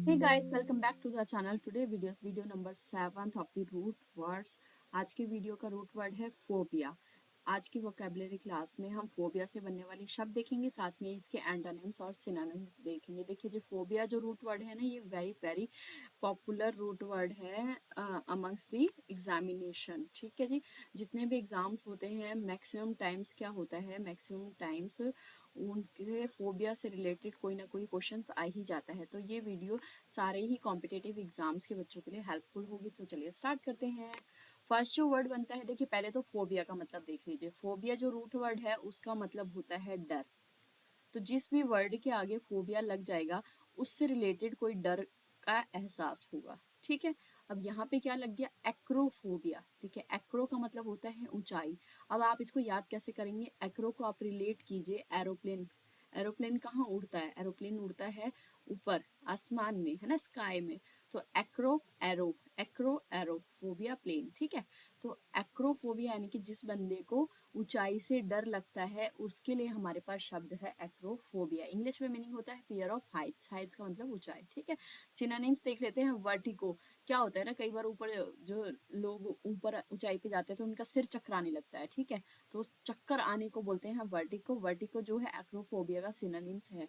Hey guys, welcome back to the channel. Today video number 7 of the root words. आज के video का root word है phobia. आज की वोकेबलरी क्लास में हम फोबिया से बनने वाले शब्द देखेंगे, साथ में इसके एंटोनिम्स और सिनोनिम्स देखेंगे। देखिए जी, फोबिया जो रूट वर्ड है ना, ये very very popular root word है अमंग्स द एग्जामिनेशन। ठीक है जी, जितने भी एग्जाम्स होते हैं मैक्सिमम टाइम्स क्या होता है, मैक्सिमम टाइम्स उनके फोबिया से रिलेटेड कोई ना कोई क्वेश्चंस आ ही जाता है। तो ये वीडियो सारे ही कॉम्पिटिटिव एग्जाम्स के बच्चों के लिए हेल्पफुल होगी। तो चलिए स्टार्ट करते हैं। फर्स्ट जो वर्ड बनता है, देखिए पहले तो फोबिया का मतलब देख लीजिए। फोबिया जो रूट वर्ड है उसका मतलब होता है डर। तो जिस भी वर्ड के आगे फोबिया लग जाएगा उससे रिलेटेड कोई डर का एहसास होगा। ठीक है, अब यहाँ पे क्या लग गया, एक्रोफोबिया। ठीक है, एक्रो का मतलब होता है ऊंचाई। अब आप इसको याद कैसे करेंगे, एक्रो को आप रिलेट कीजिए एरोप्लेन। एरोप्लेन कहाँ उड़ता है, एरोप्लेन उड़ता है ऊपर आसमान में, है ना, स्काई में। तो acro aero, acro aero, phobia plane. ठीक है, तो एक्रोफोबिया यानी कि जिस बंदे को ऊंचाई से डर लगता है उसके लिए हमारे पास शब्द है एक्रोफोबिया। इंग्लिश में मीनिंग होता है फियर ऑफ हाइट्स। हाइट्स का मतलब ऊंचाई। ठीक है, सिनोनिम्स देख लेते हैं। वर्टिगो, क्या होता है ना, कई बार ऊपर जो लोग ऊपर ऊंचाई पे जाते हैं तो उनका सिर चकराने लगता है। ठीक है, तो चक्कर आने को बोलते हैं वर्टिको। वर्टिको जो है एक्रोफोबिया का सिनोनिम्स है।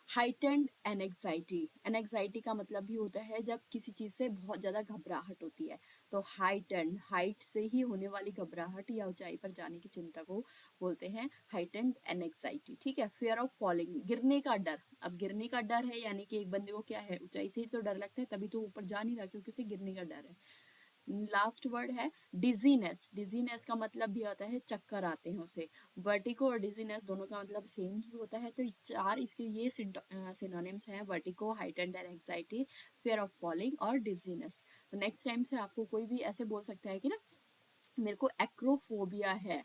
हाइटेंड एनेक्साइटी, एनेक्साइटी का मतलब भी होता है जब किसी चीज़ से बहुत ज़्यादा घबराहट होती है। तो हाइटेंड, हाइट से ही होने वाली घबराहट या ऊंचाई पर जाने की चिंता को बोलते हैं हाइटेंड एनेक्साइटी। ठीक है, फियर ऑफ फॉलिंग, गिरने का डर। अब गिरने का डर है यानी कि एक बंदे को क्या है, ऊंचाई से ही तो डर लगता है, तभी तो ऊपर जा नहीं रहा क्योंकि उसे गिरने का डर है। लास्ट वर्ड है डिजीनेस। डिजीनेस का मतलब भी होता है चक्कर आते हैं उसे। वर्टिको और डिजीनेस दोनों का मतलब सेम ही होता है। तो चार इसके ये सिनोनिम्स हैं, vertigo, heightened anxiety, fear of falling और डिजीनेस। तो नेक्स्ट टाइम से आपको कोई भी ऐसे बोल सकता है कि ना मेरे को एक्रोफोबिया है,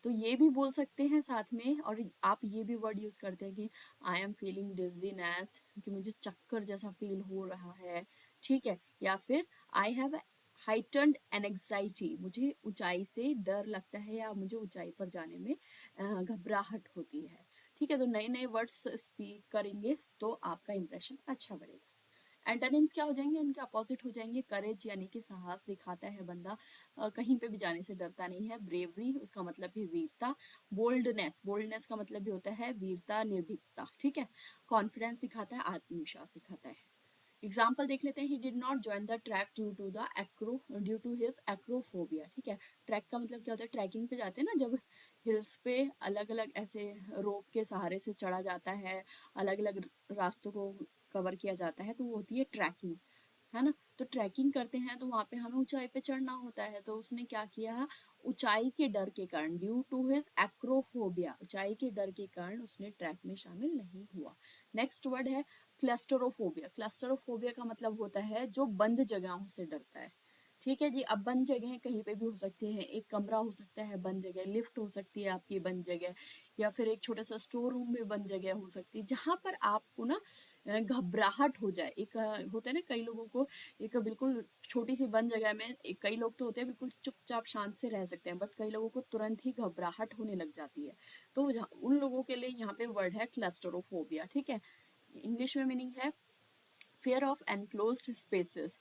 तो ये भी बोल सकते हैं साथ में। और आप ये भी वर्ड यूज़ करते हैं कि आई एम फीलिंग डिजीनेस, कि मुझे चक्कर जैसा फील हो रहा है। ठीक है, या फिर आई हैव हाइटन्ड एनेक्साइटी, मुझे ऊंचाई से डर लगता है या मुझे ऊंचाई पर जाने में घबराहट होती है। ठीक है, तो नए नए वर्ड्स स्पीक करेंगे तो आपका इंप्रेशन अच्छा बढ़ेगा। एंटोनिम्स क्या हो जाएंगे, इनके अपोजिट हो जाएंगे। करेज यानी कि साहस दिखाता है बंदा, कहीं पे भी जाने से डरता नहीं है। ब्रेवरी, उसका मतलब भी वीरता। बोल्डनेस, बोल्डनेस का मतलब भी होता है वीरता, निर्भीकता। ठीक है, कॉन्फिडेंस दिखाता है, आत्मविश्वास दिखाता है। एग्जाम्पल देख लेते हैं। He did not join the track due to his acrophobia. ठीक है, ट्रैक का मतलब क्या होता है, ट्रैकिंग पे जाते हैं ना जब हिल्स पे, अलग अलग ऐसे रोप के सहारे से चढ़ा जाता है, अलग अलग रास्तों को कवर किया जाता है, तो वो होती है ट्रैकिंग, है ना। तो ट्रैकिंग करते हैं तो वहाँ पे हमें ऊंचाई पे चढ़ना होता है। तो उसने क्या किया, ऊंचाई के डर के कारण, ड्यू टू हिज एक्रोफोबिया, ऊंचाई के डर के कारण उसने ट्रैक में शामिल नहीं हुआ। नेक्स्ट वर्ड है क्लस्टरोफोबिया। क्लस्टरोफोबिया का मतलब होता है जो बंद जगहों से डरता है। ठीक है जी, अब बंद जगह कहीं पे भी हो सकती है। एक कमरा हो सकता है बंद जगह, लिफ्ट हो सकती है आपकी बंद जगह, या फिर एक छोटा सा स्टोर रूम में बंद जगह हो सकती है, जहाँ पर आपको ना घबराहट हो जाए। एक होता है ना कई लोगों को, एक बिल्कुल छोटी सी बंद जगह में, कई लोग तो होते हैं बिल्कुल चुपचाप शांत से रह सकते हैं, बट कई लोगों को तुरंत ही घबराहट होने लग जाती है। तो उन लोगों के लिए यहाँ पे वर्ड है क्लस्टरोफोबिया। ठीक है, इंग्लिश में मीनिंग है फियर ऑफ एनक्लोज्ड स्पेसेस।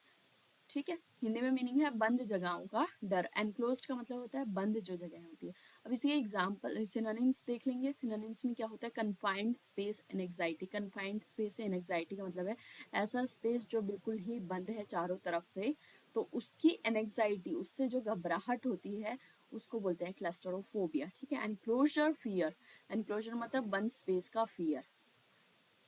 ठीक है, हिंदी में मीनिंग है बंद जगहों का डर। एनक्लोज्ड का मतलब होता है बंद जो जगह होती है। अब इसी एग्जाम्पल सिनोनिम्स देख लेंगे। सिनोनिम्स में क्या होता है, confined space and anxiety. Confined space and anxiety का मतलब है ऐसा स्पेस जो बिल्कुल ही बंद है चारों तरफ से, तो उसकी एनेक्साइटी, उससे जो घबराहट होती है उसको बोलते हैं क्लस्टरोफोबिया। ठीक है, एनक्लोजर फियर, एनक्लोजर मतलब बंद स्पेस का फियर।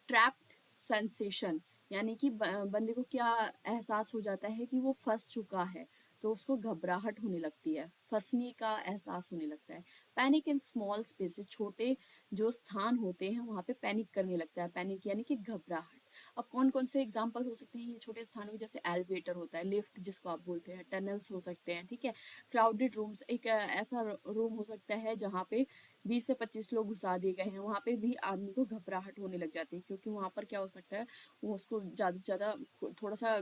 ट्रैप्ड सेंसेशन, यानी कि बंदे को क्या एहसास हो जाता है कि वो फंस चुका है, तो उसको घबराहट होने लगती है, फंसने का एहसास होने लगता है। पैनिक इन स्मॉल स्पेसेस, छोटे जो स्थान होते हैं वहाँ पे पैनिक करने लगता है। पैनिक यानी कि घबराहट। अब कौन कौन से एग्जाम्पल हो सकते हैं ये छोटे स्थानों के, जैसे एलिवेटर होता है, लिफ्ट जिसको आप बोलते हैं, टनल्स हो सकते हैं। ठीक है, क्राउडेड रूम्स, एक ऐसा रूम हो सकता है जहाँ पे 20 से 25 लोग घुसा दिए गए हैं, वहाँ पे भी आदमी को घबराहट होने लग जाती है, क्योंकि वहाँ पर क्या हो सकता है, वो उसको ज़्यादा से ज़्यादा थोड़ा सा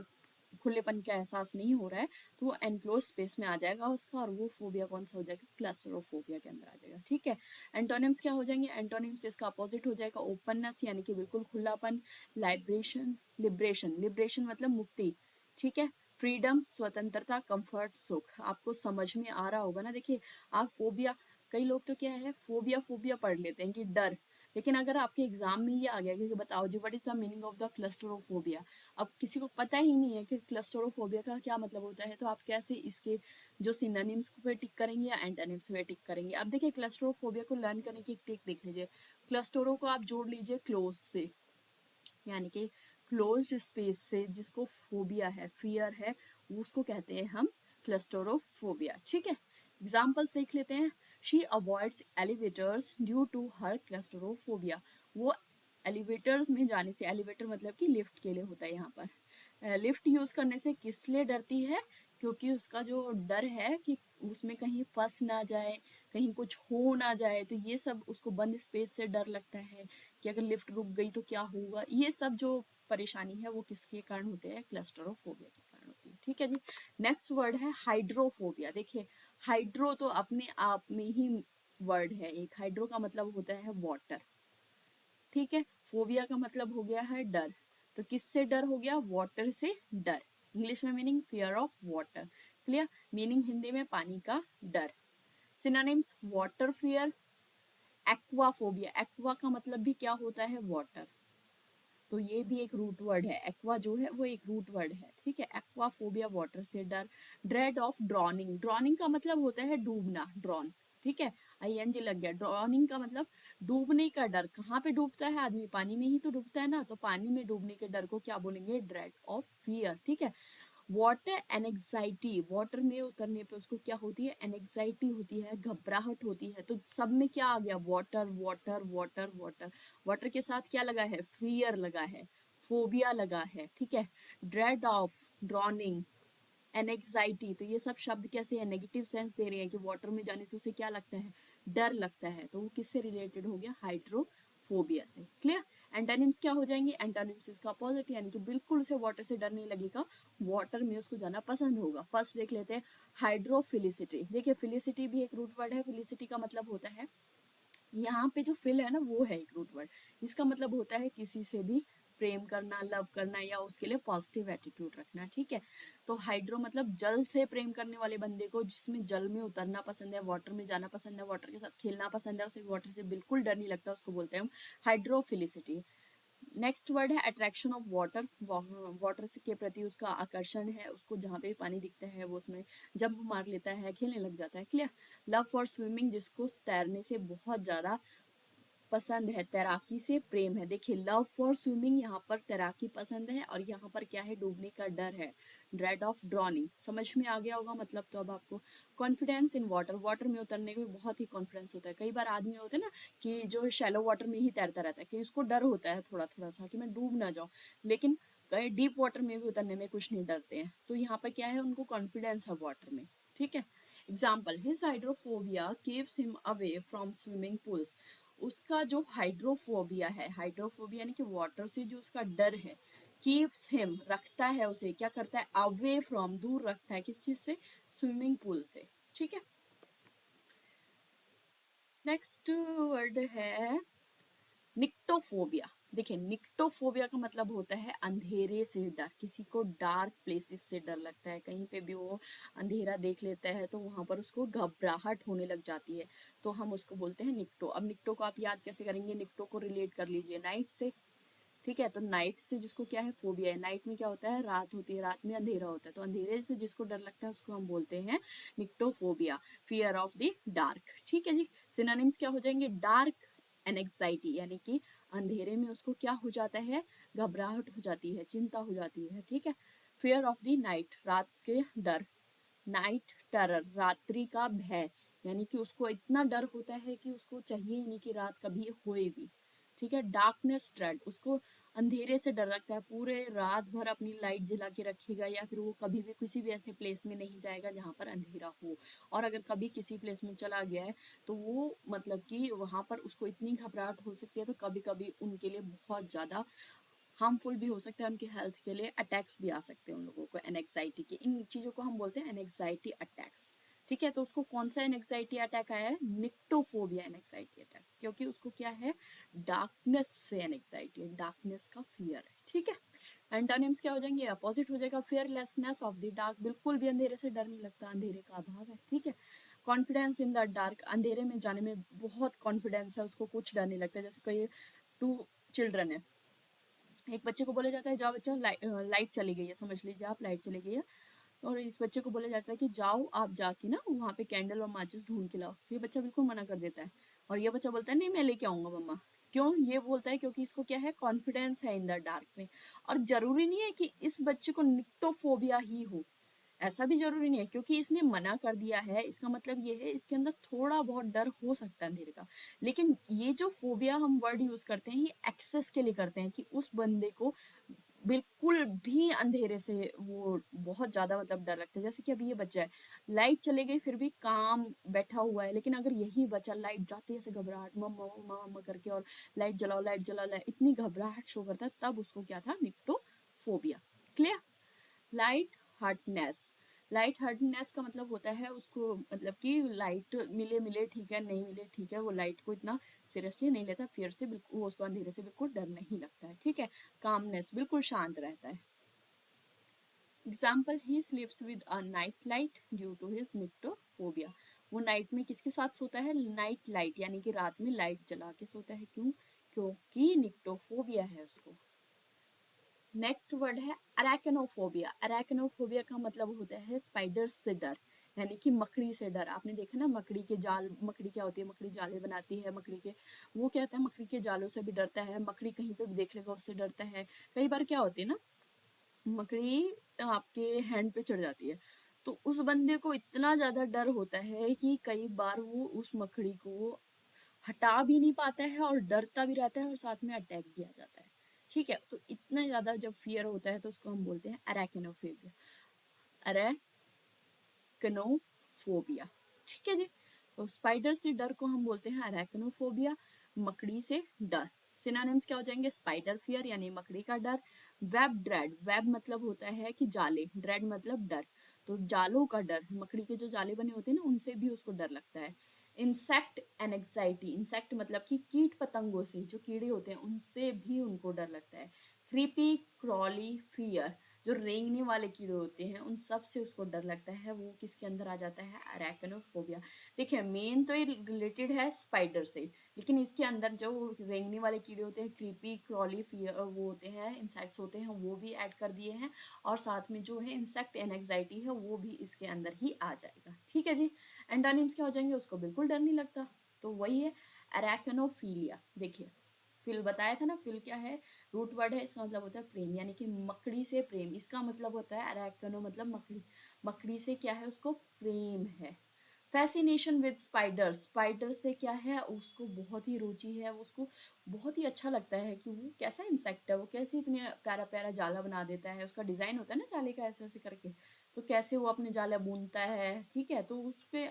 खुलेपन का एहसास नहीं हो रहा है, तो वो एनक्लोज स्पेस में आ जाएगा उसका, और वो फोबिया कौन सा हो जाएगा, क्लस्टरोफोबिया के अंदर आ जाएगा। ठीक है, एंटोनिम्स क्या हो जाएंगे, एंटोनिम्स इसका अपोजिट हो जाएगा ओपननेस यानी कि बिल्कुल खुलापन, लाइब्रेशन, लिबरेशन, लिबरेशन मतलब मुक्ति, ठीक है, फ्रीडम स्वतंत्रता, कंफर्ट सुख। आपको समझ में आ रहा होगा ना। देखिए आप फोबिया, कई लोग तो क्या है फोबिया फोबिया पढ़ लेते हैं कि डर, लेकिन अगर आपके एग्जाम में ये आ गया कि बताओ जी what is the meaning of the claustrophobia, अब किसी को पता ही नहीं है कि क्लस्टरोफोबिया का क्या मतलब होता है, तो आप कैसे इसके जो सिनोनिम्स पे टिक करेंगे या एंटोनिम्स पे टिक करेंगे। अब देखिए क्लस्टरोफोबिया को लर्न करने की एक टिक देख लीजिए, क्लस्टरो को आप जोड़ लीजिए क्लोज से, यानी कि क्लोज्ड स्पेस से जिसको फोबिया है, फियर है, उसको कहते हैं हम क्लस्टरोफोबिया। ठीक है, एग्जाम्पल्स देख लेते हैं। She avoids elevators due to her claustrophobia, वो एलिवेटर्स में जाने से, एलिवेटर मतलब कि लिफ्ट के लिए होता है यहाँ पर, लिफ्ट यूज करने से किस लिए डरती है, क्योंकि उसका जो डर है कि उसमें कहीं फंस ना जाए, कहीं कुछ हो ना जाए, तो ये सब उसको बंद स्पेस से डर लगता है कि अगर लिफ्ट रुक गई तो क्या होगा। ये सब जो परेशानी है वो किसके कारण होते हैं, क्लस्टरोफोबिया के कारण होती है। ठीक है जी, नेक्स्ट वर्ड है हाइड्रोफोबिया। देखिए हाइड्रो तो अपने आप में ही वर्ड है एक, हाइड्रो का मतलब होता है वाटर, ठीक है, फोबिया का मतलब हो गया है डर, तो किससे डर हो गया, वाटर से डर, इंग्लिश में meaning fear of water, clear, meaning Hindi में पानी का डर। Synonyms water fear, aquaphobia, aqua का मतलब भी क्या होता है, वाटर, तो ये भी एक रूट वर्ड है, एक्वा जो है वो एक रूट वर्ड है। ठीक है, एक्वाफोबिया वाटर से डर। ड्रेड ऑफ ड्रॉनिंग, ड्रॉनिंग का मतलब होता है डूबना, ड्रॉन, ठीक है, आईएनजी लग गया, ड्रॉनिंग का मतलब डूबने का डर। कहाँ पे डूबता है आदमी, पानी में ही तो डूबता है ना, तो पानी में डूबने के डर को क्या बोलेंगे, ड्रेड ऑफ फियर। ठीक है, वाटर एनेक्साइटी, वाटर में उतरने पे उसको क्या होती है, एनेक्साइटी होती है, घबराहट होती है, तो सब में क्या आ गया, water water water water, water के साथ क्या लगा है, फियर लगा है, फोबिया लगा है। ठीक है, ड्रेड ऑफ, ड्रॉनिंग, एनेक्साइटी, तो ये सब शब्द कैसे है, नेगेटिव सेंस दे रहे हैं कि वाटर में जाने से उसे क्या लगता है, डर लगता है, तो वो किससे रिलेटेड हो गया, हाइड्रोफोबिया से। क्लियर, एंटोनिम्स क्या हो जाएंगे, एंटोनिम्स इसका अपोजिट, यानी कि बिल्कुल उसे वाटर से डर नहीं लगेगा, वाटर में उसको जाना पसंद होगा। फर्स्ट देख लेते हैं हाइड्रोफिलिसिटी। देखिए फिलिसिटी भी एक रूट वर्ड है, फिलिसिटी का मतलब होता है, यहाँ पे जो फिल है ना वो है एक रूट वर्ड, इसका मतलब होता है किसी से भी प्रेम करना, लव करना, या उसके लिए पॉजिटिव एटीट्यूड रखना। ठीक है, तो हाइड्रो मतलब जल से प्रेम करने वाले बंदे को, जिसमें जल में उतरना पसंद है, वाटर में जाना पसंद है, वाटर के साथ खेलना पसंद है, उसे वाटर से बिल्कुल डर नहीं लगता, उसको बोलते हैं हम हाइड्रोफिलिसिटी। नेक्स्ट वर्ड है अट्रैक्शन ऑफ वाटर, वाटर के प्रति उसका आकर्षण है, उसको जहाँ पे भी पानी दिखता है वो उसमें जंप मार लेता है, खेलने लग जाता है। क्लियर, लव फॉर स्विमिंग, जिसको तैरने से बहुत ज़्यादा पसंद है, तैराकी से प्रेम है। देखिए लव फॉर स्विमिंग, यहाँ पर तैराकी पसंद है, और यहाँ पर क्या है, डूबने का डर है, ड्रेड ऑफ ड्रॉनिंग। समझ में आ गया होगा मतलब, तो अब आपको कॉन्फिडेंस इन वाटर, वाटर में उतरने में बहुत ही कॉन्फिडेंस होता है। कई बार आदमी होते हैं ना कि जो शैलो वाटर में ही तैरता रहता है, कि उसको डर होता है थोड़ा थोड़ा सा कि मैं डूब ना जाऊँ, लेकिन कई डीप वाटर में भी उतरने में कुछ नहीं डरते हैं, तो यहाँ पर क्या है, उनको कॉन्फिडेंस है वाटर में। ठीक है, example, his hydrophobia keeps him away from swimming pools, उसका जो हाइड्रोफोबिया है, हाइड्रोफोबिया यानी कि वाटर से जो उसका डर है, कीप्स हिम रखता है उसे, क्या करता है, अवे फ्रॉम, दूर रखता है, किस चीज से, स्विमिंग पूल से। ठीक है, नेक्स्ट वर्ड है निक्टोफोबिया। देखिए निक्टोफोबिया का मतलब होता है अंधेरे से डर, किसी को डार्क प्लेसेस से डर लगता है, कहीं पे भी वो अंधेरा देख लेता है तो वहां पर उसको घबराहट होने लग जाती है, तो हम उसको बोलते हैं निक्टो। अब निक्टो को आप याद कैसे करेंगे, निक्टो को रिलेट कर लीजिए नाइट से। ठीक है, तो नाइट से जिसको क्या है, फोबिया है, नाइट में क्या होता है, रात होती है, रात में अंधेरा होता है, तो अंधेरे से जिसको डर लगता है उसको हम बोलते हैं nyctophobia, fear of the dark. ठीक है जी, सिनोनिम्स क्या हो जाएंगे, डार्क एनेक्साइटी, यानी कि अंधेरे में उसको क्या हो जाता है, घबराहट हो जाती है, चिंता हो जाती है। ठीक है, फियर ऑफ द नाइट, रात के डर, नाइट टेरर, रात्रि का भय, यानी कि उसको इतना डर होता है कि उसको चाहिए ही नहीं कि रात कभी होए भी। ठीक है, डार्कनेस ड्रेड, उसको अंधेरे से डर लगता है, पूरे रात भर अपनी लाइट जला के रखेगा, या फिर वो कभी भी किसी भी ऐसे प्लेस में नहीं जाएगा जहाँ पर अंधेरा हो, और अगर कभी किसी प्लेस में चला गया है तो वो मतलब कि वहाँ पर उसको इतनी घबराहट हो सकती है, तो कभी कभी उनके लिए बहुत ज़्यादा हार्मफुल भी हो सकता है उनकी हेल्थ के लिए, अटैक्स भी आ सकते हैं उन लोगों को एनेक्साइटी के। इन चीज़ों को हम बोलते हैं एनेक्साइटी अटैक्स। ठीक है, तो उसको कौन सा एनेक्साइटी अटैक आया है? निक्टोफोबिया एनेक्साइटी अटैक, क्योंकि उसको क्या है? डार्कनेस से एनेक्साइटी है, डार्कनेस का फियर है। ठीक है, एंटोनिम्स क्या हो जाएंगे? अपोजिट हो जाएगा, फियरलेसनेस ऑफ द डार्क, बिल्कुल भी अंधेरे से डर नहीं लगता, अंधेरे का अभाव है। ठीक है, कॉन्फिडेंस इन द डार्क, अंधेरे में जाने में बहुत कॉन्फिडेंस है, उसको कुछ डर नहीं लगता। जैसे कोई टू चिल्ड्रन है, एक बच्चे को बोला जाता है जाओ बच्चा, लाइट चली गई है, समझ लीजिए आप लाइट चली गई है, और इस बच्चे को बोला जाता है कि जाओ आप जाके ना वहाँ पे कैंडल और माचिस ढूंढ के लाओ, तो ये बच्चा बिल्कुल मना कर देता है, और ये बच्चा बोलता है नहीं मैं लेके आऊंगा मम्मा। क्यों ये बोलता है? क्योंकि इसको क्या है? कॉन्फिडेंस है इन द डार्क में। और जरूरी नहीं है कि इस बच्चे को निक्टोफोबिया ही हो, ऐसा भी जरूरी नहीं है, क्योंकि इसने मना कर दिया है इसका मतलब ये है इसके अंदर थोड़ा बहुत डर हो सकता है अंधेरे का। लेकिन ये जो फोबिया हम वर्ड यूज करते हैं ये एक्सेस के लिए करते हैं, कि उस बंदे को बिल्कुल भी अंधेरे से वो बहुत ज्यादा मतलब डर लगता है। जैसे कि अभी ये बच्चा है, लाइट चली गई फिर भी काम बैठा हुआ है, लेकिन अगर यही बच्चा लाइट जाती है ऐसे घबराहट मम्मा मम्मा मम्मा करके, और लाइट जलाओ लाइट जलाओ लाइट, इतनी घबराहट शो करता है, तब उसको क्या था? Nyctophobia. Clear? Light Hartness, light Hartness का मतलब होता है उसको, मतलब कि लाइट मिले मिले ठीक है, नहीं मिले ठीक है, वो लाइट को इतना सीरियसली नहीं लेता, फियर से बिल्कुल वो उसको अंधेरे से बिल्कुल डर नहीं लगता है। ठीक है, कामनेस, बिल्कुल शांत रहता है। Example, he sleeps with a night light due to his nyctophobia, वो नाइट में किसके साथ सोता है? नाइट लाइट, यानी कि रात में लाइट जला के सोता है। क्यों? क्योंकि निक्टोफोबिया है उसको। नेक्स्ट वर्ड है अरैकेनोफोबिया। अरैकेनोफोबिया का मतलब होता है स्पाइडर से डर, यानी कि मकड़ी से डर। आपने देखा ना मकड़ी के जाल, मकड़ी क्या होती है? मकड़ी जाले बनाती है, मकड़ी के वो क्या होता है? मकड़ी के जालों से भी डरता है, मकड़ी कहीं पे भी देख लेगा उससे डरता है। कई बार क्या होती है ना, मकड़ी आपके हैंड पे चढ़ जाती है, तो उस बंदे को इतना ज्यादा डर होता है कि कई बार वो उस मकड़ी को हटा भी नहीं पाता है, और डरता भी रहता है, और साथ में अटैक भी आ जाता है। ठीक है, तो इतना ज्यादा जब फियर होता है तो उसको हम बोलते हैं अरैकेनोफोबिया। अरैकेनोफोबिया। ठीक है जी, तो स्पाइडर से डर को हम बोलते हैं अरैकेनोफोबिया, मकड़ी से डर। सिनोनिम्स क्या हो जाएंगे? स्पाइडर फियर यानी मकड़ी का डर, वेब ड्रेड, वेब मतलब होता है कि जाले, ड्रेड मतलब डर, तो जालों का डर, मकड़ी के जो जाले बने होते हैं ना उनसे भी उसको डर लगता है। इंसेक्ट एनेक्साइटी, इंसेक्ट मतलब कि कीट पतंगों से, जो कीड़े होते हैं उनसे भी उनको डर लगता है। क्रीपी क्रॉली फियर, जो रेंगने वाले कीड़े होते हैं उन सब से उसको डर लगता है, वो किसके अंदर आ जाता है? अरैकेनोफोबिया। देखिए मेन तो ये रिलेटेड है स्पाइडर से, लेकिन इसके अंदर जो रेंगने वाले कीड़े होते हैं, क्रीपी क्रॉली फियर, वो होते हैं इंसेक्ट्स होते हैं, वो भी ऐड कर दिए हैं, और साथ में जो है इंसेक्ट एनेक्साइटी है वो भी इसके अंदर ही आ जाएगा। ठीक है जी, एंटोनिम्स क्या हो जाएंगे? उसको बिल्कुल डर नहीं लगता, तो वही है अरैकेनोफिलिया। देखिए फिल बताया था ना, फिल क्या है? रूट वर्ड है, इसका मतलब होता है प्रेम, यानी कि मकड़ी से प्रेम, इसका मतलब होता है अरैकेनो मतलब मकड़ी, मकड़ी से क्या है? उसको प्रेम है। फैसिनेशन विद स्पाइडर, स्पाइडर से क्या है? उसको बहुत ही रुचि है, उसको बहुत ही अच्छा लगता है कि वो कैसा इंसेक्ट है, वो कैसे इतने प्यारा प्यारा जाला बना देता है, उसका डिजाइन होता है ना जाले का ऐसे ऐसे करके, तो कैसे वो अपने जाला बुनता है। ठीक है, तो उसके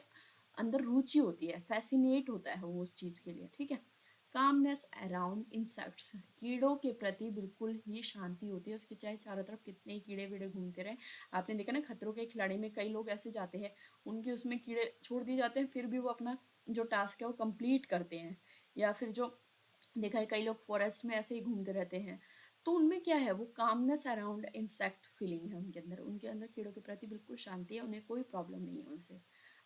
अंदर रुचि होती है, फैसिनेट होता है वो उस चीज के लिए। ठीक है, कामनेस अराउंड इंसेक्ट्स, कीड़ों के प्रति बिल्कुल ही शांति होती है उसके, चाहे चारों तरफ कितने ही कीड़े वीड़े घूमते रहे। आपने देखा ना खतरों के खिलाड़ी में कई लोग ऐसे जाते हैं, उनके उसमें कीड़े छोड़ दिए जाते हैं, फिर भी वो अपना जो टास्क है वो कंप्लीट करते हैं। या फिर जो देखा है कई लोग फॉरेस्ट में ऐसे ही घूमते रहते हैं, तो उनमें क्या है? वो कामनेस अराउंड इंसेक्ट फीलिंग है उनके अंदर कीड़ों के प्रति बिल्कुल शांति है, उन्हें कोई प्रॉब्लम नहीं है उनसे।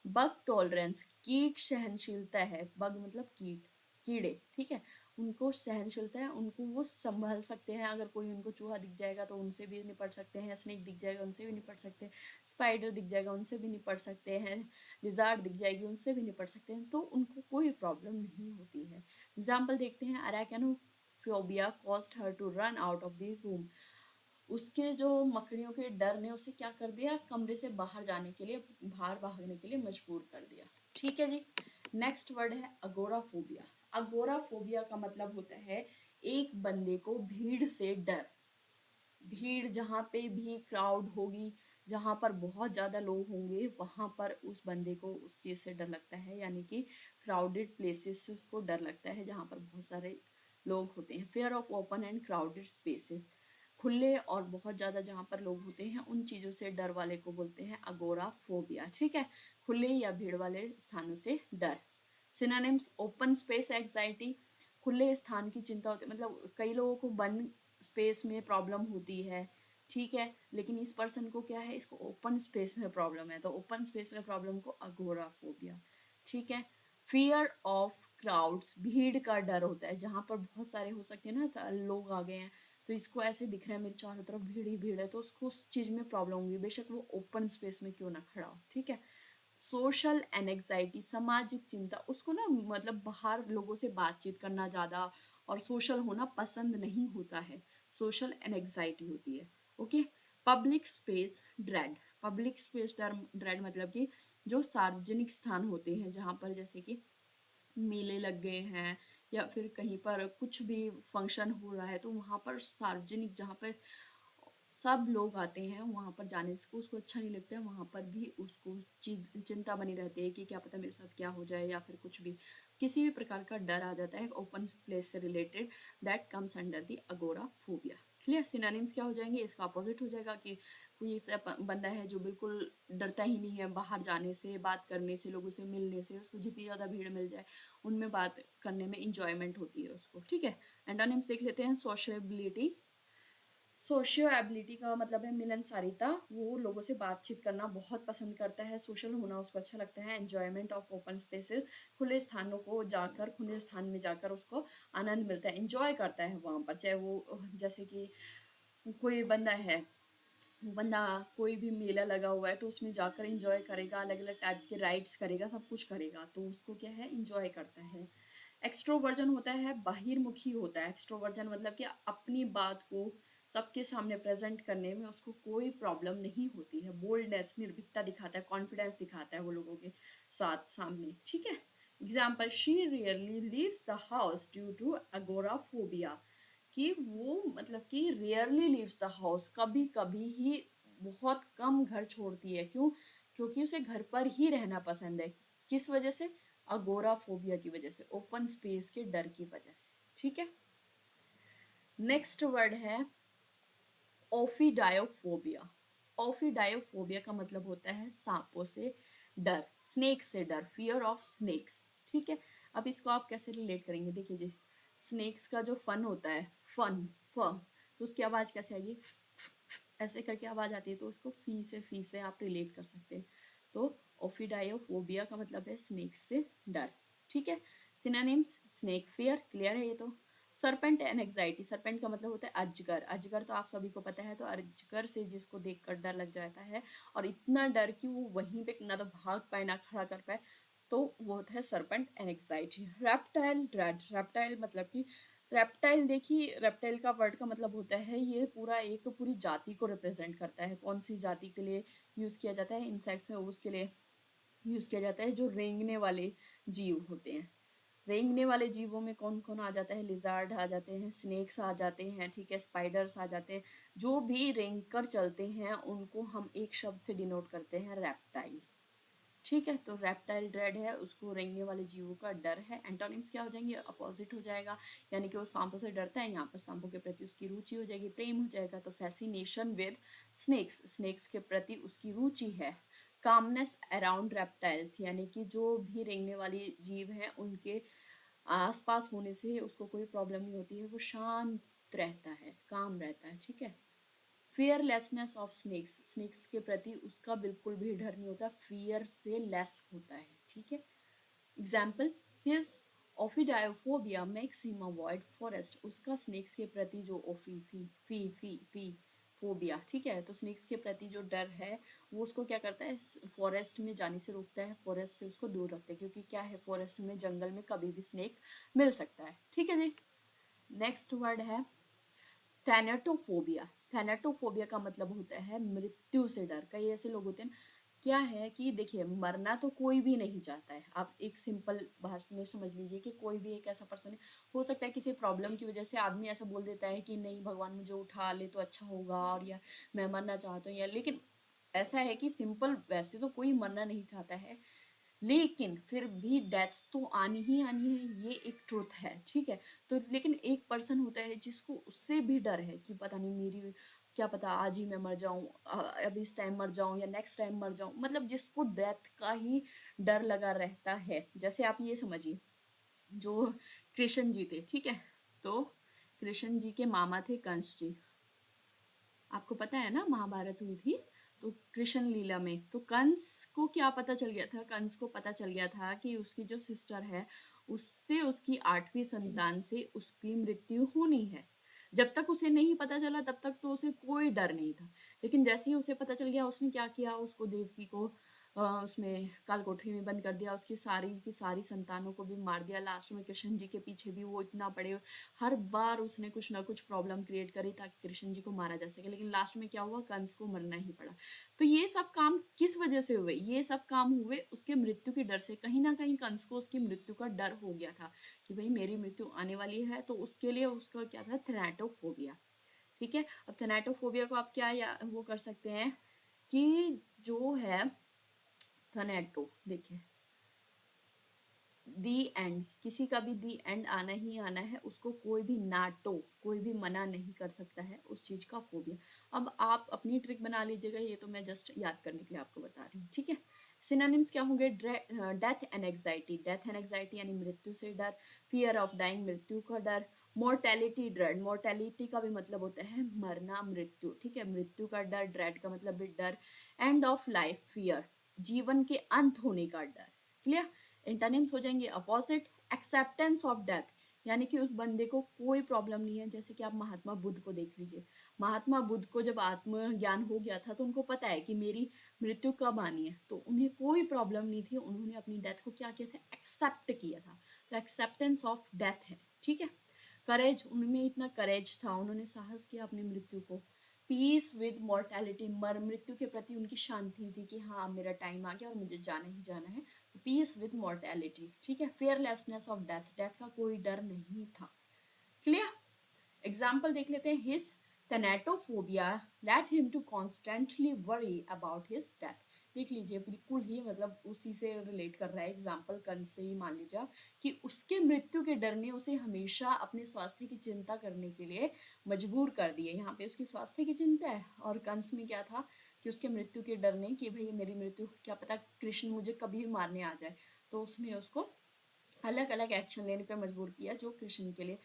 बग टॉलरेंस, कीट सहनशीलता है, बग मतलब कीट, कीड़े। ठीक है, उनको सहनशीलता है, उनको वो संभल सकते हैं, अगर कोई उनको चूहा दिख जाएगा तो उनसे भी निपट सकते हैं, स्नेक दिख जाएगा उनसे भी निपट सकते हैं, स्पाइडर दिख जाएगा उनसे भी निपट सकते हैं, लिजार्ड दिख जाएगी उनसे भी निपट सकते हैं, तो उनको कोई प्रॉब्लम नहीं होती है। एग्जाम्पल देखते हैं, arachnophobia caused her to run out of the room, उसके जो मकड़ियों के डर ने उसे क्या कर दिया? कमरे से बाहर जाने के लिए, बाहर भागने के लिए मजबूर कर दिया। ठीक है जी, नेक्स्ट वर्ड है अगोराफोबिया। अगोराफोबिया का मतलब होता है एक बंदे को भीड़ से डर, भीड़ जहाँ पे भी क्राउड होगी, जहाँ पर बहुत ज्यादा लोग होंगे वहां पर उस बंदे को उस चीज से डर लगता है, यानी कि क्राउडेड प्लेसेस से उसको डर लगता है जहाँ पर बहुत सारे लोग होते हैं। Fair of open and crowded spaces, खुले और बहुत ज्यादा जहाँ पर लोग होते हैं उन चीजों से डर वाले को बोलते हैं अगोराफोबिया। ठीक है, खुले या भीड़ वाले स्थानों से डर। सिनोनिम्स, ओपन स्पेस एंजाइटी, खुले स्थान की चिंता होती है, मतलब कई लोगों को बंद स्पेस में प्रॉब्लम होती है, ठीक है, लेकिन इस पर्सन को क्या है, इसको ओपन स्पेस में प्रॉब्लम है, तो ओपन स्पेस में प्रॉब्लम को अगोराफोबिया। ठीक है, फियर ऑफ क्राउड्स, भीड़ का डर होता है, जहां पर बहुत सारे हो सकते हैं ना लोग आ गए हैं, तो इसको ऐसे दिख रहा है मेरे चारों तरफ भीड़ ही भीड़ है, तो उसको उस चीज में प्रॉब्लम होगी, बेशक वो ओपन स्पेस में क्यों ना खड़ा हो। ठीक है, सोशल एनेक्साइटी, सामाजिक चिंता, उसको ना मतलब बाहर लोगों से बातचीत करना ज्यादा और सोशल होना पसंद नहीं होता है, सोशल एनेक्साइटी होती है। Okay, public space dread, public space dread मतलब कि जो सार्वजनिक स्थान होते हैं जहाँ पर जैसे कि मेले लग गए हैं या फिर कहीं पर कुछ भी फंक्शन हो रहा है, तो वहाँ पर सार्वजनिक जहाँ पर सब लोग आते हैं वहां पर जाने से उसको अच्छा नहीं लगता है, वहां पर भी उसको चिंता बनी रहती है कि क्या पता मेरे साथ क्या हो जाए या फिर कुछ भी किसी भी प्रकार का डर आ जाता है ओपन प्लेस से related, that comes under the agoraphobia. Clear, synonyms क्या हो जाएंगे, इसका अपोजिट हो जाएगा कि कोई ऐसा बंदा है जो बिल्कुल डरता ही नहीं है बाहर जाने से, बात करने से, लोगों से मिलने से, उसको जितनी ज़्यादा भीड़ मिल जाए उनमें बात करने में इंजॉयमेंट होती है उसको। ठीक है, एंटोनिम्स देख लेते हैं। सोशेबिलिटी, सोशियो एबिलिटी का मतलब है मिलनसारिता, वो लोगों से बातचीत करना बहुत पसंद करता है, सोशल होना उसको अच्छा लगता है। एंजॉयमेंट ऑफ ओपन स्पेसेस, खुले स्थानों को जाकर, खुले स्थान में जाकर उसको आनंद मिलता है, एंजॉय करता है वहां पर, चाहे वो जैसे कि कोई बंदा है, बंदा कोई भी मेला लगा हुआ है तो उसमें जाकर एंजॉय करेगा, अलग अलग टाइप के राइड्स करेगा, सब कुछ करेगा, तो उसको क्या है, एंजॉय करता है। एक्सट्रोवर्जन होता है बाहिरमुखी होता है, एक्सट्रोवर्जन मतलब कि अपनी बात को सबके सामने प्रेजेंट करने में उसको कोई प्रॉब्लम नहीं होती है, बोल्डनेस, निर्भीकता दिखाता है, कॉन्फिडेंस दिखाता है वो लोगों के साथ सामने। ठीक है, example, she rarely leaves the house due to agoraphobia, कि वो मतलब कि रेयरली लीव्स द हाउस, कभी कभी ही, बहुत कम घर छोड़ती है, क्यों, क्योंकि उसे घर पर ही रहना पसंद है, किस वजह से, अगोराफोबिया की वजह से, ओपन स्पेस के डर की वजह से। ठीक है, नेक्स्ट वर्ड है ओफिडायोफोबिया। ओफिडायोफोबिया का मतलब होता है सांपों से डर, स्नेक से डर, फियर ऑफ स्नेक्स। ठीक है, अब इसको आप कैसे रिलेट करेंगे, देखिए जी, स्नेक्स का जो फन होता है, फन, फ, तो उसकी आवाज कैसे आएगी, ऐसे करके आवाज आती है, तो उसको फी से आप रिलेट कर सकते हैं। तो ओफिडायोफोबिया का मतलब है स्नेक से डर। ठीक है, सिनोनिम्स, स्नेक फियर, क्लियर है ये तो। सरपेंट एंड एंग्जाइटी, सरपेंट का मतलब होता है अजगर, अजगर तो आप सभी को पता है, तो अजगर से जिसको देखकर डर लग जाता है और इतना डर कि वो वहीं पे ना तो भाग पाए ना खड़ा कर पाए, तो वो होता है serpent and anxiety. Reptile dread, reptile मतलब कि रेप्टाइल, देखिए रेप्टाइल का वर्ड का मतलब होता है, ये पूरा एक पूरी जाति को रिप्रेजेंट करता है, कौन सी जाति के लिए यूज किया जाता है, इंसेक्ट्स है उसके लिए यूज किया जाता है, जो रेंगने वाले जीव होते हैं। रेंगने वाले जीवों में कौन कौन आ जाता है, लिजार्ड आ जाते हैं, स्नेक्स आ जाते हैं, ठीक है, स्पाइडर्स आ जाते हैं, जो भी रेंग कर चलते हैं उनको हम एक शब्द से डिनोट करते हैं, रेप्टाइल। ठीक है, तो रेप्टाइल ड्रेड है, उसको रेंगने वाले जीवों का डर है। एंटोनिम्स क्या हो जाएंगे, अपोजिट हो जाएगा, यानी कि वो सांपों से डरता है, यहाँ पर सांपों के प्रति उसकी रुचि हो जाएगी, प्रेम हो जाएगा, तो फैसिनेशन विद स्नेक्स, स्नेक्स के प्रति उसकी रुचि है। कामनेस अराउंड रेप्टाइल्स, यानी कि जो भी रेंगने वाली जीव हैं उनके आसपास होने से उसको कोई प्रॉब्लम नहीं होती है, वो शांत रहता है, काम रहता है। ठीक है, फियरलेसनेस ऑफ स्नेक्स, स्नेक्स के प्रति उसका बिल्कुल भी डर नहीं होता, फियर से लेस होता है। ठीक है, example, his ophidiophobia makes him avoid forest, उसका स्नेक्स के प्रति जो ओफी फी फी फी फी फोबिया, ठीक है, तो स्नेक्स के प्रति जो डर है वो उसको क्या करता है, फॉरेस्ट में जाने से रोकता है, फॉरेस्ट से उसको दूर रखता है, क्योंकि क्या है, फॉरेस्ट में, जंगल में कभी भी स्नेक मिल सकता है। ठीक है जी, नेक्स्ट वर्ड है थैनेटोफोबिया। थैनेटोफोबिया का मतलब होता है मृत्यु से डर। कई ऐसे लोग होते हैं, क्या है कि देखिए, मरना तो कोई भी नहीं चाहता है, आप एक सिंपल भाषा में समझ लीजिए कि कोई भी एक ऐसा पर्सन है, हो सकता है किसी प्रॉब्लम की वजह से आदमी ऐसा बोल देता है कि नहीं भगवान मुझे उठा ले तो अच्छा होगा, और या मैं मरना चाहता हूँ, या लेकिन ऐसा है कि सिंपल वैसे तो कोई मरना नहीं चाहता है, लेकिन फिर भी डेथ तो आनी ही आनी है, ये एक ट्रुथ है, ठीक है। तो लेकिन एक पर्सन होता है जिसको उससे भी डर है कि पता नहीं मेरी, क्या पता आज ही मैं मर जाऊं, अब इस टाइम मर जाऊं या नेक्स्ट टाइम मर जाऊं, मतलब जिसको डेथ का ही डर लगा रहता है। जैसे आप ये समझिए, जो कृष्ण जी थे, ठीक है, तो कृष्ण जी के मामा थे कंस जी। आपको पता है ना, महाभारत हुई थी तो कृष्ण लीला में, तो कंस को क्या पता चल गया था, कंस को पता चल गया था कि उसकी जो सिस्टर है उससे, उसकी 8वीं संतान से उसकी मृत्यु होनी है। जब तक उसे नहीं पता चला तब तक तो उसे कोई डर नहीं था, लेकिन जैसे ही उसे पता चल गया उसने क्या किया, उसको देवकी को उसमें काल कोठरी में बंद कर दिया, उसकी सारी की सारी संतानों को भी मार दिया। लास्ट में कृष्ण जी के पीछे भी वो इतना पड़े, हर बार उसने कुछ ना कुछ प्रॉब्लम क्रिएट करी ताकि कृष्ण जी को मारा जा सके, लेकिन लास्ट में क्या हुआ, कंस को मरना ही पड़ा। तो ये सब काम किस वजह से हुए, ये सब काम हुए उसके मृत्यु के डर से। कहीं ना कहीं कंस को उसकी मृत्यु का डर हो गया था कि भाई मेरी मृत्यु आने वाली है, तो उसके लिए उसका क्या था, थैनाटोफोबिया। ठीक है, अब थैनाटोफोबिया को आप क्या वो कर सकते हैं कि जो है थनेटो, देखिए दी एंड, किसी का भी दी एंड आना ही आना है, उसको कोई भी नाटो, कोई भी मना नहीं कर सकता है उस चीज का, फोबिया। अब आप अपनी ट्रिक बना लीजिएगा, ये तो मैं जस्ट याद करने के लिए आपको बता रही हूँ, ठीक है। सिनोनिम्स क्या होंगे, death and anxiety, death and anxiety यानी मृत्यु से डर, फियर ऑफ डाइंग, मृत्यु का डर, मोर्टेलिटी ड्रेड, मोर्टेलिटी का भी मतलब होता है मरना, मृत्यु, ठीक है, मृत्यु का डर, ड्रेड का मतलब भी डर, एंड ऑफ लाइफ फियर, जीवन के अंत होने का डर, क्लियर। इंटरनेम्स हो जाएंगे अपोजिट, एक्सेप्टेंस ऑफ डेथ, यानी कि उस बंदे को कोई प्रॉब्लम नहीं है। जैसे कि आप महात्मा बुद्ध को देख लीजिए, महात्मा बुद्ध को जब आत्मज्ञान हो गया था तो उनको पता है कि मेरी मृत्यु कब आनी है, तो उन्हें कोई प्रॉब्लम नहीं थी, उन्होंने अपनी डेथ को क्या किया था, एक्सेप्ट किया था। तो एक्सेप्टेंस ऑफ डेथ है, ठीक है। करेज, उनमें इतना करेज था, उन्होंने साहस किया अपनी मृत्यु को। पीस विद मॉर्टेलिटी, मर मृत्यु के प्रति उनकी शांति थी कि हाँ मेरा टाइम आ गया और मुझे जाना ही जाना है, पीस विद मॉर्टेलिटी, ठीक है। फेयरलेसनेस ऑफ डेथ, डेथ का कोई डर नहीं था, क्लियर। एग्जाम्पल देख लेते हैं, his thanatophobia led him to constantly worry about his death. देख लीजिए, बिल्कुल ही मतलब उसी से रिलेट कर रहा है, एग्जाम्पल कंस से ही मान लीजिए आप, कि उसके मृत्यु के डर ने उसे हमेशा अपने स्वास्थ्य की चिंता करने के लिए मजबूर कर दिए। यहाँ पे उसकी स्वास्थ्य की चिंता है, और कंस में क्या था कि उसके मृत्यु के डर ने कि भाई मेरी मृत्यु, क्या पता कृष्ण मुझे कभी भी मारने आ जाए, तो उसने उसको अलग अलग एक्शन लेने पे मजबूर किया जो कृष्ण के लिए,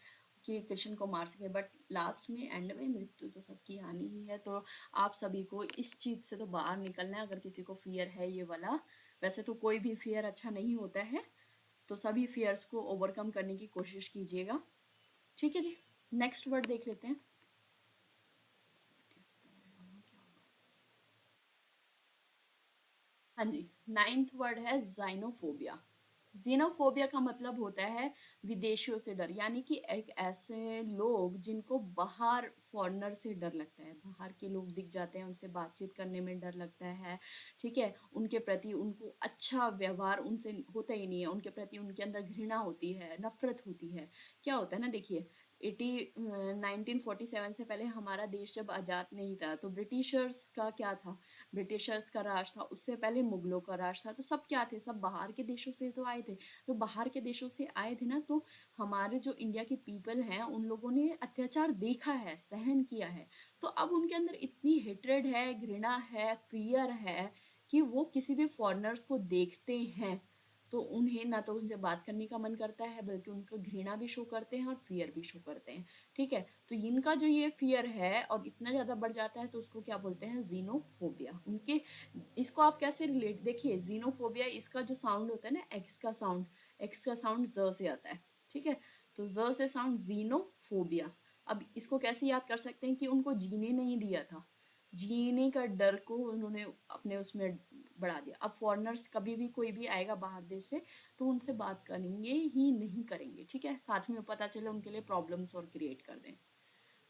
कि कृष्ण को मार सके। बट लास्ट में एंड में मृत्यु तो सबकी आनी ही है, तो आप सभी को इस चीज से तो बाहर निकलना है। अगर किसी को फियर है ये वाला, वैसे तो कोई भी फियर अच्छा नहीं होता है, तो सभी फियर्स को ओवरकम करने की कोशिश कीजिएगा, ठीक है जी। नेक्स्ट वर्ड देख लेते हैं। हाँ जी, नाइन्थ वर्ड है जाइनोफोबिया। जीनोफोबिया का मतलब होता है विदेशियों से डर, यानी कि एक ऐसे लोग जिनको बाहर फॉरेनर से डर लगता है, बाहर के लोग दिख जाते हैं उनसे बातचीत करने में डर लगता है, ठीक है। उनके प्रति उनको अच्छा व्यवहार उनसे होता ही नहीं है, उनके प्रति उनके अंदर घृणा होती है, नफरत होती है। क्या होता है ना, देखिए 1947 से पहले हमारा देश जब आज़ाद नहीं था तो ब्रिटिशर्स का क्या था, ब्रिटिशर्स का राज था, उससे पहले मुगलों का राज था, तो सब क्या थे, सब बाहर के देशों से तो आए थे। तो बाहर के देशों से आए थे ना, तो हमारे जो इंडिया के पीपल हैं उन लोगों ने अत्याचार देखा है, सहन किया है, तो अब उनके अंदर इतनी हेट्रेड है, घृणा है, फियर है कि वो किसी भी फॉरेनर्स को देखते हैं तो उन्हें ना तो उनसे बात करने का मन करता है, बल्कि उनका घृणा भी शो करते हैं और फियर भी शो करते हैं, ठीक है। तो इनका जो ये फियर है और इतना ज्यादा बढ़ जाता है तो उसको क्या बोलते हैं, जीनोफोबिया। उनके, इसको आप कैसे रिलेट, देखिए जीनोफोबिया, इसका जो साउंड होता है ना, एक्स का साउंड ज से आता है, ठीक है। तो ज से साउंड जीनोफोबिया। अब इसको कैसे याद कर सकते हैं कि उनको जीने नहीं दिया था, जीने का डर को उन्होंने अपने उसमें बढ़ा दिया। अब फॉरेनर्स कभी भी कोई भी आएगा बाहर देश से तो उनसे बात करेंगे ही नहीं करेंगे, ठीक है, साथ में पता चले उनके लिए प्रॉब्लम्स और क्रिएट कर दें।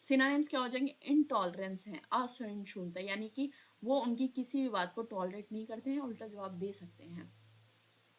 सिनोनिम्स क्या हो जाएंगे, इनटॉलरेंस है, असहिष्णुता, यानी कि वो उनकी किसी भी बात को टॉलरेट नहीं करते हैं, उल्टा जवाब दे सकते हैं।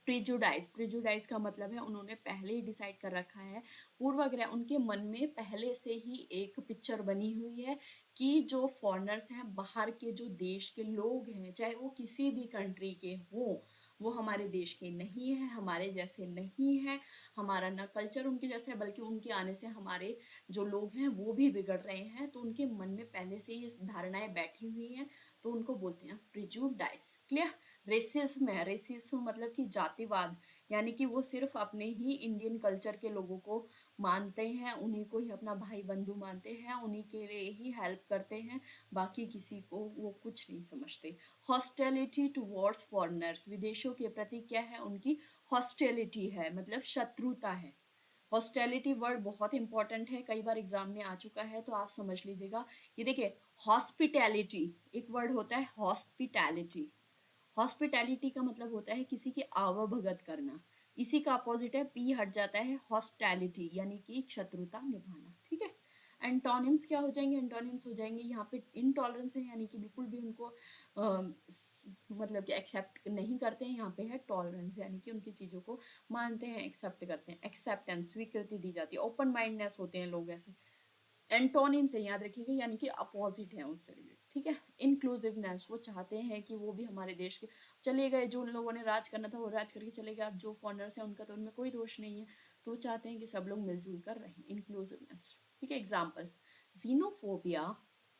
प्रिजुडाइज, प्रिजुडाइज का मतलब है उन्होंने पहले ही डिसाइड कर रखा है, पूर्वाग्रह, उनके मन में पहले से ही एक पिक्चर बनी हुई है कि जो फॉरेनर्स हैं, बाहर के जो देश के लोग हैं, चाहे वो किसी भी कंट्री के हों, वो हमारे देश के नहीं है, हमारे जैसे नहीं है, हमारा ना कल्चर उनके जैसा है, बल्कि उनके आने से हमारे जो लोग हैं वो भी बिगड़ रहे हैं। तो उनके मन में पहले से ही इस धारणाएं बैठी हुई हैं, तो उनको बोलते हैं प्रिजुडाइज। क्लियर? रेसिज्म है, रेसिज्म मतलब कि जातिवाद, यानी कि वो सिर्फ अपने ही इंडियन कल्चर के लोगों को मानते हैं, उन्हीं को ही अपना भाई बंधु मानते हैं, उन्हीं के लिए ही हेल्प करते हैं, बाकी किसी को वो कुछ नहीं समझते। हॉस्टेलिटी टुवर्ड्स फॉरेनर्स, विदेशियों के प्रति क्या है उनकी? हॉस्टेलिटी है, मतलब शत्रुता है। हॉस्टेलिटी वर्ड बहुत इंपॉर्टेंट है, कई बार एग्जाम में आ चुका है, तो आप समझ लीजिएगा। ये देखिए, हॉस्पिटैलिटी एक वर्ड होता है, हॉस्पिटैलिटी। हॉस्पिटैलिटी का मतलब होता है किसी की आवभगत करना। इसी का अपोजिट है, पी हट जाता है, हॉस्टैलिटी, यानी कि शत्रुता निभाना। ठीक है? एंटोनिम्स क्या हो जाएंगे? एंटोनिम्स हो जाएंगे यहाँ पे इनटॉलरेंस है, यानी कि बिल्कुल भी उनको मतलब कि एक्सेप्ट नहीं करते हैं। यहाँ पे है टॉलरेंस, यानी कि उनकी चीज़ों को मानते हैं, एक्सेप्ट करते हैं। एक्सेप्टेंस, स्वीकृति दी जाती है। ओपन माइंडनेस होते हैं लोग ऐसे। एंटोनिम से याद रखिएगा, यानी कि अपोजिट है उससे रिलेटेड। ठीक है? इंक्लूसिवनेस, वो चाहते हैं कि वो भी हमारे देश के चले गए, जो उन लोगों ने राज करना था वो राज करके चले गए, अब जो फॉरेनर्स हैं उनका तो उनमें कोई दोष नहीं है, तो वो चाहते हैं कि सब लोग मिलजुल कर रहें। इंक्लूसिवनेस। ठीक है? Example, xenophobia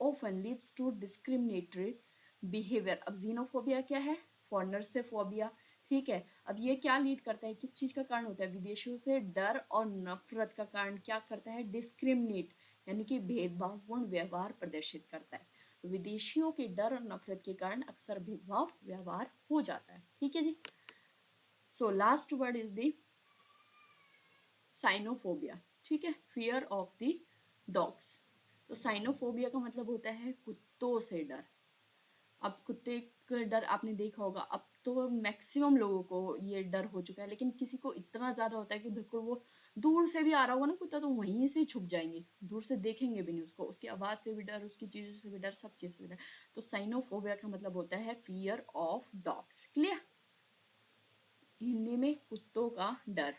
often leads to discriminatory behaviour. अब जीनोफोबिया क्या है? फॉरेनर से फोबिया। ठीक है? अब ये क्या लीड करता है, किस चीज का कारण होता है? विदेशियों से डर और नफरत का कारण क्या करता है? डिस्क्रिमिनेट, यानी कि भेदभावपूर्ण व्यवहार प्रदर्शित करता है। तो विदेशियों के डर और नफरत के कारण अक्सर भेदभाव व्यवहार हो जाता है। ठीक है जी? So last word is the cynophobia. ठीक है? Fear of the dogs. तो साइनोफोबिया का मतलब होता है कुत्तों से डर। अब कुत्ते का डर आपने देखा होगा, अब तो मैक्सिमम लोगों को ये डर हो चुका है, लेकिन किसी को इतना ज्यादा होता है कि बिल्कुल वो दूर से भी आ रहा होगा ना कुत्ता, तो वहीं से छुप जाएंगे, दूर से देखेंगे भी नहीं उसको, उसकी आवाज से भी डर, उसकी चीजों से भी डर, सब चीज से भी डर। तो साइनोफोबिया का मतलब होता है fear of dogs. Clear? Hindi में कुत्तों का डर।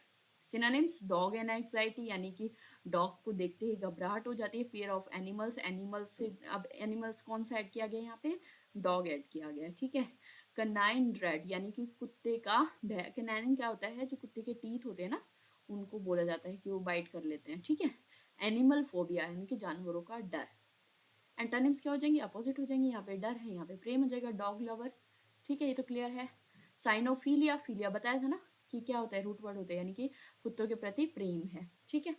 सिनोनिम्स, डॉग एंड एंग्जाइटी, यानी कि डॉग को देखते ही घबराहट हो जाती है। फियर ऑफ एनिमल्स, एनिमल्स से अब एनिमल्स कौन सा ऐड किया गया यहाँ पे? डॉग ऐड किया गया। ठीक है? कनाइन ड्रेड, यानी कि कुत्ते का भय। कनाइन क्या होता है? जो कुत्ते के टीथ होते हैं ना, उनको बोला जाता है कि वो बाइट कर लेते हैं। ठीक है? एनिमल फोबिया, यानी कि जानवरों का डर। एंटोनिम्स क्या हो जाएंगे? अपोजिट हो जाएंगे। यहाँ पे डर है, यहाँ पे प्रेम हो जाएगा, डॉग लवर। ठीक है? ये तो क्लियर है। साइनोफीलिया, फीलिया बताया था ना कि क्या होता है, रूट वर्ड होता है, यानी कि कुत्तों के प्रति प्रेम है। ठीक है?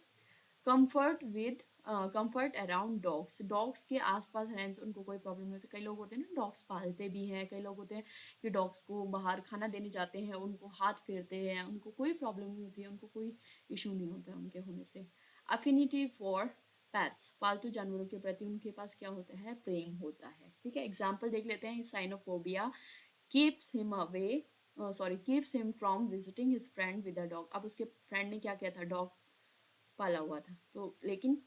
Comfort with, comfort around dogs, dogs के आसपास रहने से उनको कोई प्रॉब्लम नहीं होती। कई लोग होते हैं ना डॉग्स पालते भी हैं, कई लोग होते हैं कि डॉग्स को बाहर खाना देने जाते हैं, उनको हाथ फेरते हैं, उनको कोई प्रॉब्लम नहीं होती है, उनको कोई इशू नहीं होता है उनके होने से। अफिनिटी फॉर पैट्स, पालतू जानवरों के प्रति उनके पास क्या होता है? प्रेम होता है। ठीक है? एग्जाम्पल देख लेते हैं। Sinophobia keeps him away, sorry keeps him from visiting his friend with a dog. अब उसके फ्रेंड ने क्या किया था? डॉग पाला हुआ था, तो लेकिन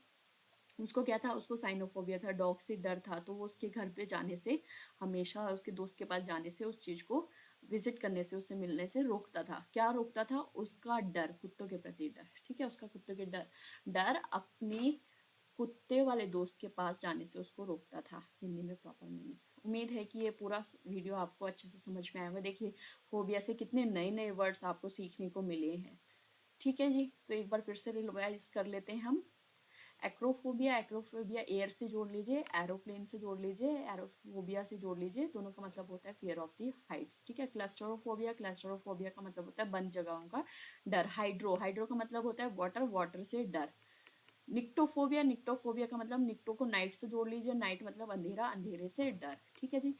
उसको क्या था? उसको साइनोफोबिया था, डॉग से डर था, तो वो उसके घर पे जाने से, हमेशा उसके दोस्त के पास जाने से, उस चीज को विजिट करने से, उससे मिलने से रोकता था। क्या रोकता था? उसका डर, कुत्तों के प्रति डर। ठीक है? उसका कुत्तों के डर, डर अपने कुत्ते वाले दोस्त के पास जाने से उसको रोकता था। हिंदी में प्रॉपर मीनिंग। उम्मीद है कि ये पूरा वीडियो आपको अच्छे से समझ में आया होगा। देखिए, फोबिया से कितने नए नए वर्ड्स आपको सीखने को मिले हैं। ठीक है जी? तो एक बार फिर से रिवाइज कर लेते हैं हम। एक्रोफोबिया, एक्रोफोबिया एयर से जोड़ लीजिए, एरोप्लेन से जोड़ लीजिए, एरोफोबिया से जोड़ लीजिए, दोनों का मतलब होता है फियर ऑफ दी हाइट्स। ठीक है? क्लस्टरोफोबिया, क्लस्टरोफोबिया का मतलब होता है बंद जगहों का डर। हाइड्रो, हाइड्रो का मतलब होता है वाटर, वाटर से डर। निक्टोफोबिया, निक्टोफोबिया का मतलब, निक्टो को नाइट से जोड़ लीजिए, नाइट मतलब अंधेरा, अंधेरे से डर। ठीक है जी?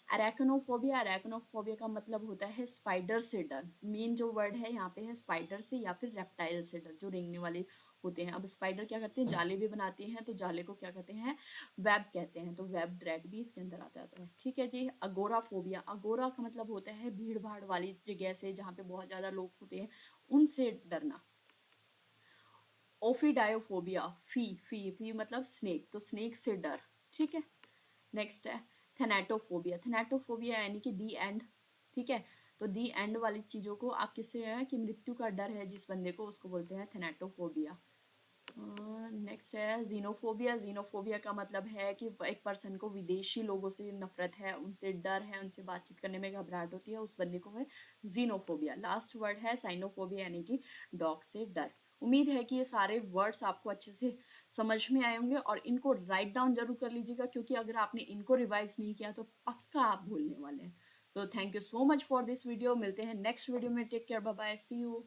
अरैकनोफोबिया, अरैकनोफोबिया का मतलब होता है स्पाइडर से डर। मेन जो वर्ड है यहाँ पे है स्पाइडर से या फिर रेप्टाइल से डर, जो रेंगने वाले होते हैं। अब स्पाइडर क्या करते हैं? जाले भी बनाती हैं, तो जाले को क्या कहते हैं? वेब कहते हैं, तो वेब ड्रैग भी इसके अंदर आता है। ठीक है जी? अगोराफोबिया, अगोरा का मतलब होता है भीड़ भाड़ वाली जगह से, जहाँ पे बहुत ज्यादा लोग होते हैं, उनसे डरना। ओफिडायोफोबिया, फी फी फी मतलब स्नेक, तो स्नेक से डर। ठीक है? नेक्स्ट है थेनेटोफोबिया, थेनेटोफोबिया यानी कि दी एंड। ठीक है? तो दी एंड वाली चीजों को आप किससे है कि मृत्यु का डर है जिस बंदे को, उसको बोलते हैं थेनेटोफोबिया। नेक्स्ट नेक्स्ट है जीनोफोबिया। जीनोफोबिया का मतलब है कि एक पर्सन को विदेशी लोगों से नफरत है, उनसे डर है, उनसे बातचीत करने में घबराहट होती है, उस बंदे को है जीनोफोबिया। लास्ट वर्ड है साइनोफोबिया यानी कि डॉग से डर। उम्मीद है कि ये सारे वर्ड्स आपको अच्छे से समझ में आए होंगे और इनको राइट डाउन जरूर कर लीजिएगा, क्योंकि अगर आपने इनको रिवाइज नहीं किया तो पक्का आप भूलने वाले हैं। तो thank you so much for this video. मिलते हैं नेक्स्ट वीडियो में। Take care, bye bye, see you.